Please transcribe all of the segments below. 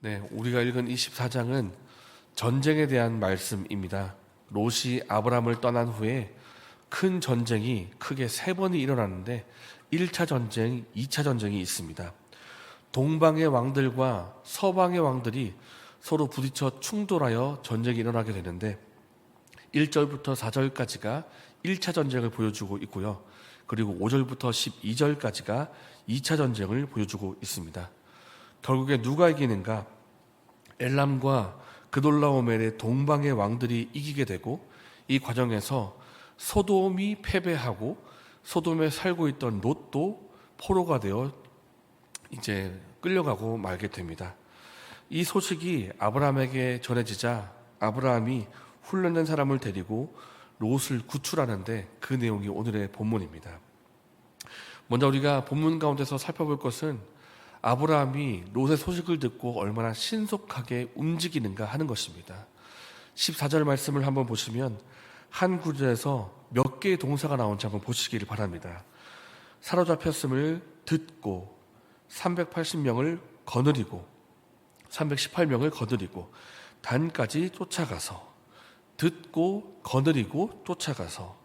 네, 우리가 읽은 24장은 전쟁에 대한 말씀입니다. 롯이 아브람을 떠난 후에 큰 전쟁이 크게 세 번이 일어났는데 1차 전쟁, 2차 전쟁이 있습니다. 동방의 왕들과 서방의 왕들이 서로 부딪혀 충돌하여 전쟁이 일어나게 되는데 1절부터 4절까지가 1차 전쟁을 보여주고 있고요. 그리고 5절부터 12절까지가 2차 전쟁을 보여주고 있습니다. 결국에 누가 이기는가? 엘람과 그돌라오멜의 동방의 왕들이 이기게 되고 이 과정에서 소돔이 패배하고 소돔에 살고 있던 롯도 포로가 되어 이제 끌려가고 말게 됩니다. 이 소식이 아브라함에게 전해지자 아브라함이 훈련된 사람을 데리고 롯을 구출하는데 그 내용이 오늘의 본문입니다. 먼저 우리가 본문 가운데서 살펴볼 것은 아브라함이 롯의 소식을 듣고 얼마나 신속하게 움직이는가 하는 것입니다. 14절 말씀을 한번 보시면 한 구절에서 몇 개의 동사가 나온지 한번 보시기를 바랍니다. 사로잡혔음을 듣고 380명을 거느리고 318명을 거느리고 단까지 쫓아가서 듣고 거느리고 쫓아가서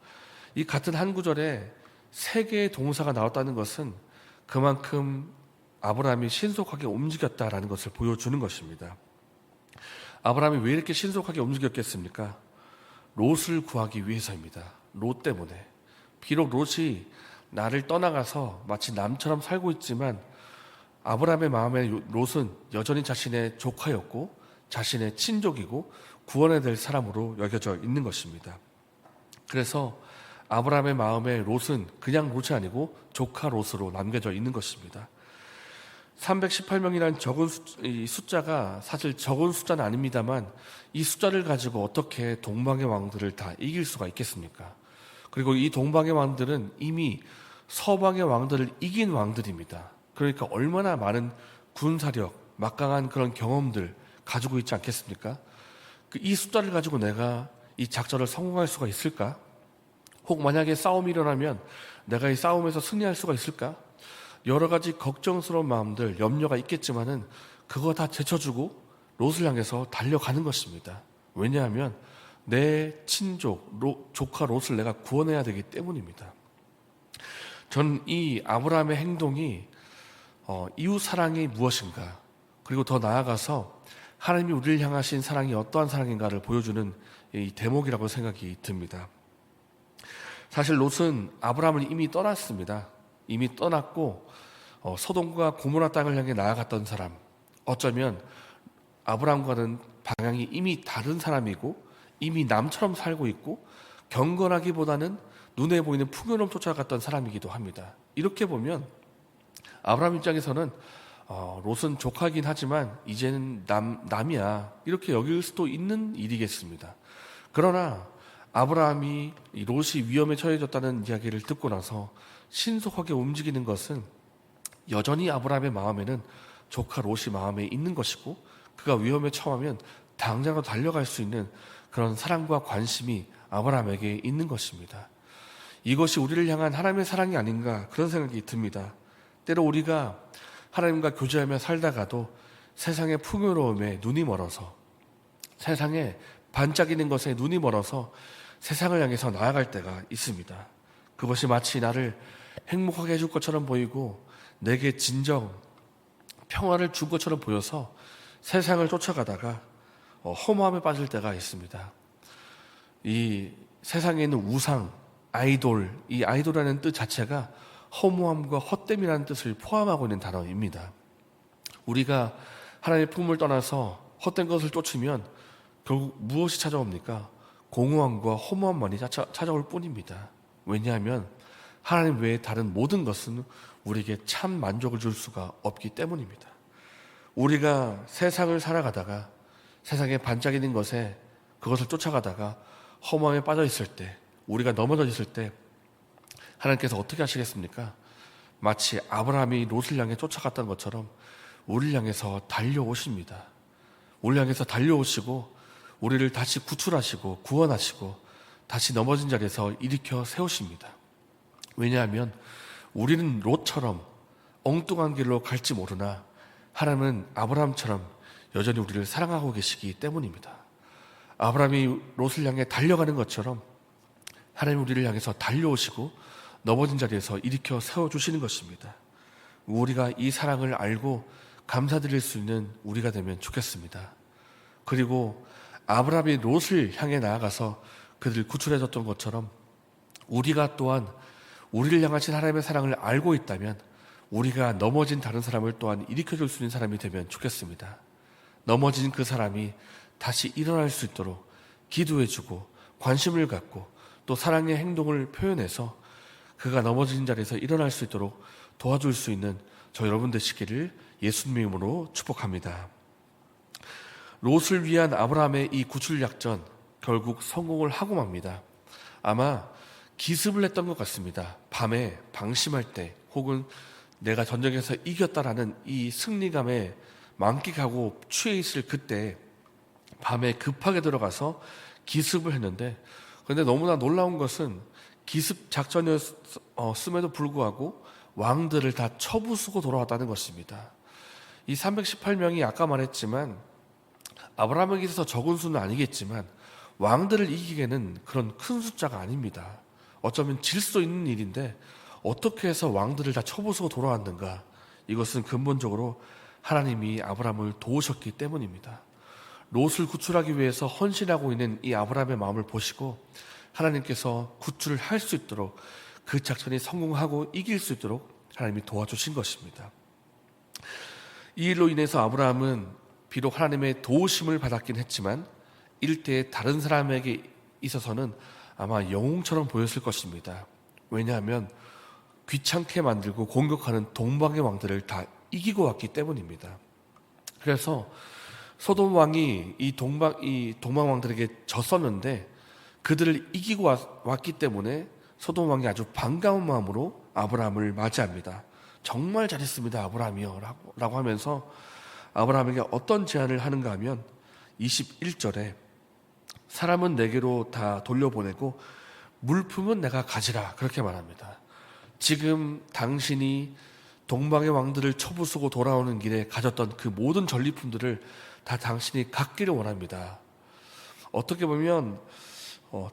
이 같은 한 구절에 세 개의 동사가 나왔다는 것은 그만큼 아브라함이 신속하게 움직였다라는 것을 보여주는 것입니다. 아브라함이 왜 이렇게 신속하게 움직였겠습니까? 롯을 구하기 위해서입니다. 롯 때문에. 비록 롯이 나를 떠나가서 마치 남처럼 살고 있지만 아브라함의 마음에 롯은 여전히 자신의 조카였고 자신의 친족이고 구원해야 될 사람으로 여겨져 있는 것입니다. 그래서 아브라함의 마음에 롯은 그냥 롯이 아니고 조카 롯으로 남겨져 있는 것입니다. 318명이라는 적은 숫자가 사실 적은 숫자는 아닙니다만 이 숫자를 가지고 어떻게 동방의 왕들을 다 이길 수가 있겠습니까? 그리고 이 동방의 왕들은 이미 서방의 왕들을 이긴 왕들입니다. 그러니까 얼마나 많은 군사력, 막강한 그런 경험들 가지고 있지 않겠습니까? 이 숫자를 가지고 내가 이 작전을 성공할 수가 있을까? 혹 만약에 싸움이 일어나면 내가 이 싸움에서 승리할 수가 있을까? 여러 가지 걱정스러운 마음들, 염려가 있겠지만은 그거 다 제쳐주고 롯을 향해서 달려가는 것입니다. 왜냐하면 내 친족, 조카 롯을 내가 구원해야 되기 때문입니다. 전 이 아브라함의 행동이 이웃 사랑이 무엇인가, 그리고 더 나아가서 하나님이 우리를 향하신 사랑이 어떠한 사랑인가를 보여주는 이 대목이라고 생각이 듭니다. 사실 롯은 아브라함을 이미 떠났습니다. 이미 떠났고 소돔과 고모라 땅을 향해 나아갔던 사람, 어쩌면 아브라함과는 방향이 이미 다른 사람이고 이미 남처럼 살고 있고 경건하기보다는 눈에 보이는 풍요로움 쫓아갔던 사람이기도 합니다. 이렇게 보면 아브라함 입장에서는 롯은 조카긴 하지만 이제는 남이야, 이렇게 여길 수도 있는 일이겠습니다. 그러나 아브라함이 롯이 위험에 처해졌다는 이야기를 듣고 나서 신속하게 움직이는 것은 여전히 아브라함의 마음에는 조카 롯이 마음에 있는 것이고 그가 위험에 처하면 당장으로 달려갈 수 있는 그런 사랑과 관심이 아브라함에게 있는 것입니다. 이것이 우리를 향한 하나님의 사랑이 아닌가, 그런 생각이 듭니다. 때로 우리가 하나님과 교제하며 살다가도 세상의 풍요로움에 눈이 멀어서, 세상에 반짝이는 것에 눈이 멀어서 세상을 향해서 나아갈 때가 있습니다. 그것이 마치 나를 행복하게 해줄 것처럼 보이고 내게 진정 평화를 준 것처럼 보여서 세상을 쫓아가다가 허무함에 빠질 때가 있습니다. 이 세상에 있는 우상, 아이돌, 이 아이돌이라는 뜻 자체가 허무함과 헛됨이라는 뜻을 포함하고 있는 단어입니다. 우리가 하나님의 품을 떠나서 헛된 것을 쫓으면 결국 무엇이 찾아옵니까? 공허함과 허무함만이 찾아올 뿐입니다. 왜냐하면 하나님 외에 다른 모든 것은 우리에게 참 만족을 줄 수가 없기 때문입니다. 우리가 세상을 살아가다가 세상에 반짝이는 것에 그것을 쫓아가다가 허무함에 빠져 있을 때, 우리가 넘어져 있을 때 하나님께서 어떻게 하시겠습니까? 마치 아브라함이 롯을 향해 쫓아갔던 것처럼 우리를 향해서 달려오십니다. 우리를 향해서 달려오시고 우리를 다시 구출하시고 구원하시고 다시 넘어진 자리에서 일으켜 세우십니다. 왜냐하면 우리는 롯처럼 엉뚱한 길로 갈지 모르나 하나님은 아브라함처럼 여전히 우리를 사랑하고 계시기 때문입니다. 아브라함이 롯을 향해 달려가는 것처럼 하나님 우리를 향해서 달려오시고 넘어진 자리에서 일으켜 세워주시는 것입니다. 우리가 이 사랑을 알고 감사드릴 수 있는 우리가 되면 좋겠습니다. 그리고 아브라함이 롯을 향해 나아가서 그들을 구출해줬던 것처럼 우리가 또한 우리를 향하신 하나님의 사랑을 알고 있다면 우리가 넘어진 다른 사람을 또한 일으켜줄 수 있는 사람이 되면 좋겠습니다. 넘어진 그 사람이 다시 일어날 수 있도록 기도해주고 관심을 갖고 또 사랑의 행동을 표현해서 그가 넘어진 자리에서 일어날 수 있도록 도와줄 수 있는 저 여러분 되시기를 예수님의 이름으로 축복합니다. 롯을 위한 아브라함의 이 구출 작전 결국 성공을 하고 맙니다. 아마 기습을 했던 것 같습니다. 밤에 방심할 때 혹은 내가 전쟁에서 이겼다라는 이 승리감에 만끽하고 취해 있을 그때 밤에 급하게 들어가서 기습을 했는데, 그런데 너무나 놀라운 것은 기습 작전이었음에도 불구하고 왕들을 다 쳐부수고 돌아왔다는 것입니다. 이 318명이 아까 말했지만 아브라함에게 있어서 적은 수는 아니겠지만 왕들을 이기게는 그런 큰 숫자가 아닙니다. 어쩌면 질 수 있는 일인데 어떻게 해서 왕들을 다 쳐부수고 돌아왔는가? 이것은 근본적으로 하나님이 아브라함을 도우셨기 때문입니다. 롯을 구출하기 위해서 헌신하고 있는 이 아브라함의 마음을 보시고 하나님께서 구출을 할 수 있도록 그 작전이 성공하고 이길 수 있도록 하나님이 도와주신 것입니다. 이 일로 인해서 아브라함은 비록 하나님의 도우심을 받았긴 했지만 일대에 다른 사람에게 있어서는 아마 영웅처럼 보였을 것입니다. 왜냐하면 귀찮게 만들고 공격하는 동방의 왕들을 다 이기고 왔기 때문입니다. 그래서 소돔 왕이 이 동방 왕들에게 졌었는데 그들을 이기고 왔기 때문에 소돔 왕이 아주 반가운 마음으로 아브라함을 맞이합니다. 정말 잘했습니다, 아브라함이요 라고 하면서 아브라함에게 어떤 제안을 하는가 하면 21절에 사람은 내게로 다 돌려보내고 물품은 내가 가지라 그렇게 말합니다. 지금 당신이 동방의 왕들을 쳐부수고 돌아오는 길에 가졌던 그 모든 전리품들을 다 당신이 갖기를 원합니다. 어떻게 보면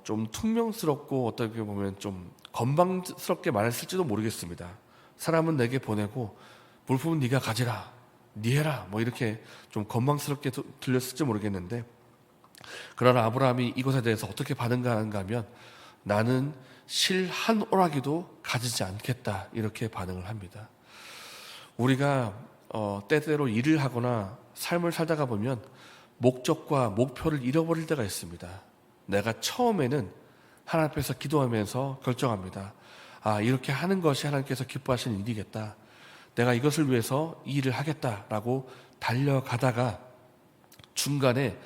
좀 퉁명스럽고 어떻게 보면 좀 건방스럽게 말했을지도 모르겠습니다. 사람은 내게 보내고 물품은 네가 가지라, 네 해라, 뭐 이렇게 좀 건방스럽게 들렸을지 모르겠는데, 그러나 아브라함이 이것에 대해서 어떻게 반응하는가 하면 나는 실 한 오라기도 가지지 않겠다 이렇게 반응을 합니다. 우리가 때때로 일을 하거나 삶을 살다가 보면 목적과 목표를 잃어버릴 때가 있습니다. 내가 처음에는 하나님 앞에서 기도하면서 결정합니다. 이렇게 하는 것이 하나님께서 기뻐하시는 일이겠다. 내가 이것을 위해서 이 일을 하겠다라고 달려가다가 중간에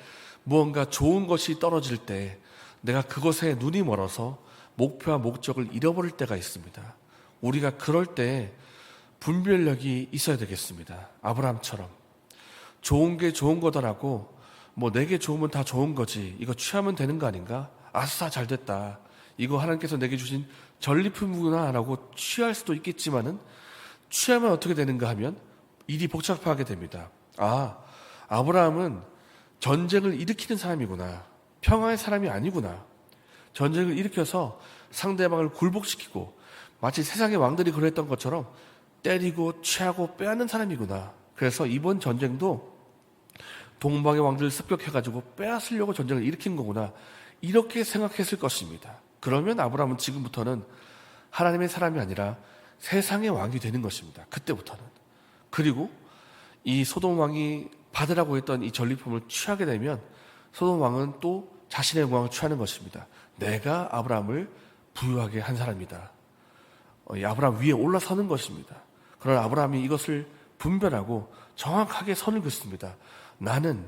무언가 좋은 것이 떨어질 때 내가 그것에 눈이 멀어서 목표와 목적을 잃어버릴 때가 있습니다. 우리가 그럴 때 분별력이 있어야 되겠습니다. 아브라함처럼 좋은 게 좋은 거더라고 뭐 내게 좋으면 다 좋은 거지, 이거 취하면 되는 거 아닌가? 아싸 잘됐다, 이거 하나님께서 내게 주신 전리품이구나 라고 취할 수도 있겠지만은 취하면 어떻게 되는가 하면 일이 복잡하게 됩니다. 아브라함은 전쟁을 일으키는 사람이구나, 평화의 사람이 아니구나. 전쟁을 일으켜서 상대방을 굴복시키고 마치 세상의 왕들이 그랬던 것처럼 때리고 취하고 빼앗는 사람이구나. 그래서 이번 전쟁도 동방의 왕들을 습격해가지고 빼앗으려고 전쟁을 일으킨 거구나, 이렇게 생각했을 것입니다. 그러면 아브라함은 지금부터는 하나님의 사람이 아니라 세상의 왕이 되는 것입니다. 그때부터는. 그리고 이 소돔 왕이 받으라고 했던 이 전리품을 취하게 되면 소돔 왕은 또 자신의 영광을 취하는 것입니다. 내가 아브라함을 부유하게 한 사람이다. 아브라함 위에 올라서는 것입니다. 그러나 아브라함이 이것을 분별하고 정확하게 선을 긋습니다. 나는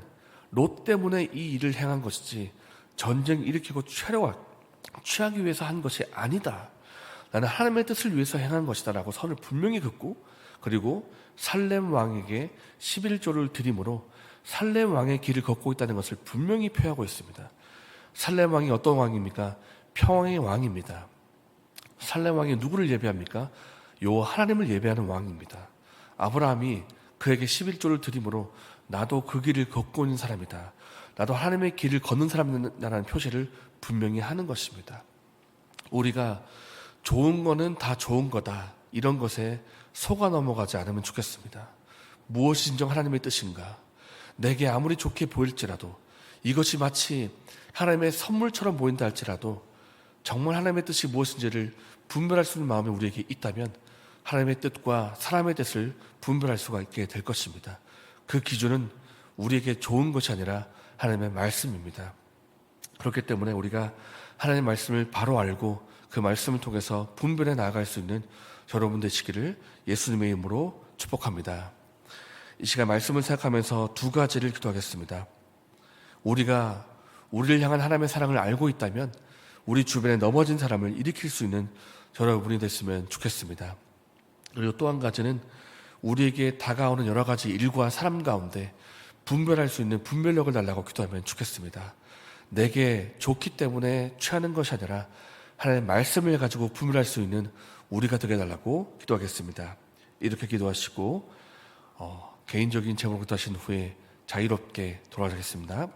롯 때문에 이 일을 행한 것이지 전쟁 일으키고 취하기 위해서 한 것이 아니다. 나는 하나님의 뜻을 위해서 행한 것이다 라고 선을 분명히 긋고, 그리고 살렘 왕에게 11조를 드림으로 살렘 왕의 길을 걷고 있다는 것을 분명히 표하고 있습니다. 살렘 왕이 어떤 왕입니까? 평화의 왕입니다. 살렘 왕이 누구를 예배합니까? 요 하나님을 예배하는 왕입니다. 아브라함이 그에게 11조를 드림으로 나도 그 길을 걷고 있는 사람이다. 나도 하나님의 길을 걷는 사람이라는 표시를 분명히 하는 것입니다. 우리가 좋은 거는 다 좋은 거다, 이런 것에 속아 넘어가지 않으면 좋겠습니다. 무엇이 진정 하나님의 뜻인가? 내게 아무리 좋게 보일지라도, 이것이 마치 하나님의 선물처럼 보인다 할지라도 정말 하나님의 뜻이 무엇인지를 분별할 수 있는 마음이 우리에게 있다면 하나님의 뜻과 사람의 뜻을 분별할 수가 있게 될 것입니다. 그 기준은 우리에게 좋은 것이 아니라 하나님의 말씀입니다. 그렇기 때문에 우리가 하나님의 말씀을 바로 알고 그 말씀을 통해서 분별해 나아갈 수 있는 여러분 되시기를 예수님의 이름으로 축복합니다. 이 시간 말씀을 생각하면서 두 가지를 기도하겠습니다. 우리가 우리를 향한 하나님의 사랑을 알고 있다면 우리 주변에 넘어진 사람을 일으킬 수 있는 여러분이 됐으면 좋겠습니다. 그리고 또 한 가지는 우리에게 다가오는 여러 가지 일과 사람 가운데 분별할 수 있는 분별력을 달라고 기도하면 좋겠습니다. 내게 좋기 때문에 취하는 것이 아니라 하나님의 말씀을 가지고 분별할 수 있는 우리가 되게 달라고 기도하겠습니다. 이렇게 기도하시고 개인적인 제목을 기도하신 후에 자유롭게 돌아가겠습니다.